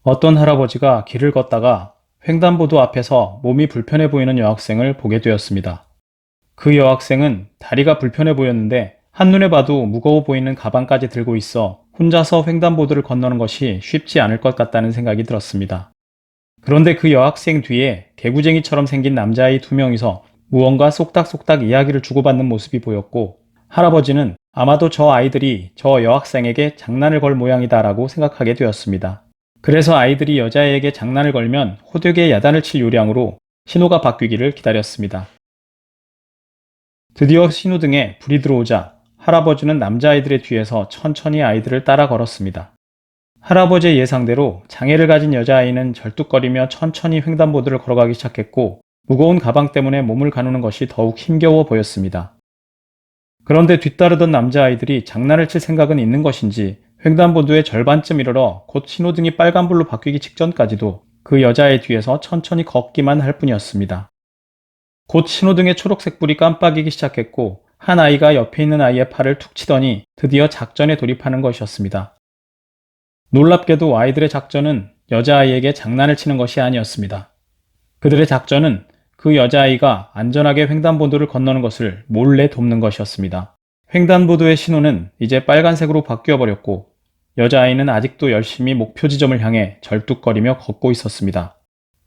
어떤 할아버지가 길을 걷다가 횡단보도 앞에서 몸이 불편해 보이는 여학생을 보게 되었습니다. 그 여학생은 다리가 불편해 보였는데 한눈에 봐도 무거워 보이는 가방까지 들고 있어 혼자서 횡단보도를 건너는 것이 쉽지 않을 것 같다는 생각이 들었습니다. 그런데 그 여학생 뒤에 개구쟁이처럼 생긴 남자아이 두 명이서 무언가 쏙닥쏙닥 이야기를 주고받는 모습이 보였고, 할아버지는 아마도 저 아이들이 저 여학생에게 장난을 걸 모양이다라고 생각하게 되었습니다. 그래서 아이들이 여자애에게 장난을 걸면 호되게 야단을 칠 요량으로 신호가 바뀌기를 기다렸습니다. 드디어 신호등에 불이 들어오자 할아버지는 남자아이들의 뒤에서 천천히 아이들을 따라 걸었습니다. 할아버지의 예상대로 장애를 가진 여자아이는 절뚝거리며 천천히 횡단보도를 걸어가기 시작했고, 무거운 가방 때문에 몸을 가누는 것이 더욱 힘겨워 보였습니다. 그런데 뒤따르던 남자아이들이 장난을 칠 생각은 있는 것인지 횡단보도의 절반쯤 이르러 곧 신호등이 빨간불로 바뀌기 직전까지도 그 여자의 뒤에서 천천히 걷기만 할 뿐이었습니다. 곧 신호등의 초록색 불이 깜빡이기 시작했고, 한 아이가 옆에 있는 아이의 팔을 툭 치더니 드디어 작전에 돌입하는 것이었습니다. 놀랍게도 아이들의 작전은 여자아이에게 장난을 치는 것이 아니었습니다. 그들의 작전은 그 여자아이가 안전하게 횡단보도를 건너는 것을 몰래 돕는 것이었습니다. 횡단보도의 신호는 이제 빨간색으로 바뀌어버렸고, 여자아이는 아직도 열심히 목표 지점을 향해 절뚝거리며 걷고 있었습니다.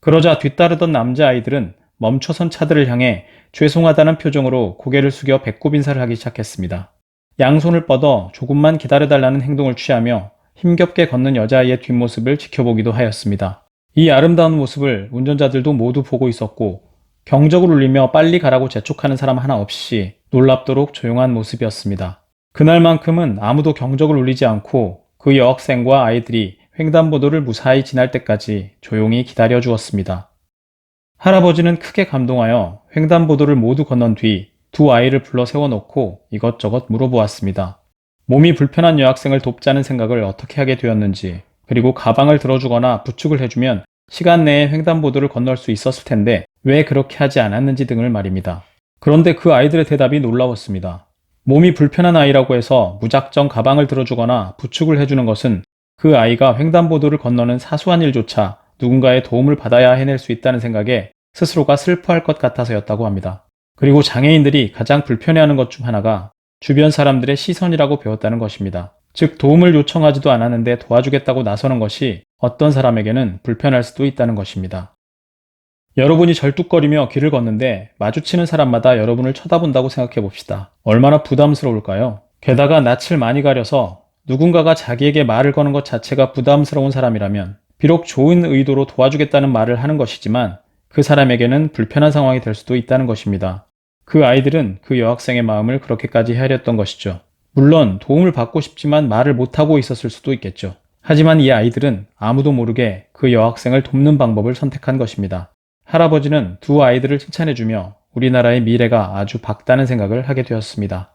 그러자 뒤따르던 남자아이들은 멈춰선 차들을 향해 죄송하다는 표정으로 고개를 숙여 배꼽 인사를 하기 시작했습니다. 양손을 뻗어 조금만 기다려달라는 행동을 취하며 힘겹게 걷는 여자아이의 뒷모습을 지켜보기도 하였습니다. 이 아름다운 모습을 운전자들도 모두 보고 있었고, 경적을 울리며 빨리 가라고 재촉하는 사람 하나 없이 놀랍도록 조용한 모습이었습니다. 그날만큼은 아무도 경적을 울리지 않고 그 여학생과 아이들이 횡단보도를 무사히 지날 때까지 조용히 기다려 주었습니다. 할아버지는 크게 감동하여 횡단보도를 모두 건넌 뒤 두 아이를 불러 세워놓고 이것저것 물어보았습니다. 몸이 불편한 여학생을 돕자는 생각을 어떻게 하게 되었는지, 그리고 가방을 들어주거나 부축을 해주면 시간 내에 횡단보도를 건널 수 있었을 텐데 왜 그렇게 하지 않았는지 등을 말입니다. 그런데 그 아이들의 대답이 놀라웠습니다. 몸이 불편한 아이라고 해서 무작정 가방을 들어주거나 부축을 해주는 것은 그 아이가 횡단보도를 건너는 사소한 일조차 누군가의 도움을 받아야 해낼 수 있다는 생각에 스스로가 슬퍼할 것 같아서였다고 합니다. 그리고 장애인들이 가장 불편해하는 것 중 하나가 주변 사람들의 시선이라고 배웠다는 것입니다. 즉, 도움을 요청하지도 않았는데 도와주겠다고 나서는 것이 어떤 사람에게는 불편할 수도 있다는 것입니다. 여러분이 절뚝거리며 길을 걷는데 마주치는 사람마다 여러분을 쳐다본다고 생각해 봅시다. 얼마나 부담스러울까요? 게다가 낯을 많이 가려서 누군가가 자기에게 말을 거는 것 자체가 부담스러운 사람이라면 비록 좋은 의도로 도와주겠다는 말을 하는 것이지만 그 사람에게는 불편한 상황이 될 수도 있다는 것입니다. 그 아이들은 그 여학생의 마음을 그렇게까지 헤아렸던 것이죠. 물론 도움을 받고 싶지만 말을 못하고 있었을 수도 있겠죠. 하지만 이 아이들은 아무도 모르게 그 여학생을 돕는 방법을 선택한 것입니다. 할아버지는 두 아이들을 칭찬해주며 우리나라의 미래가 아주 밝다는 생각을 하게 되었습니다.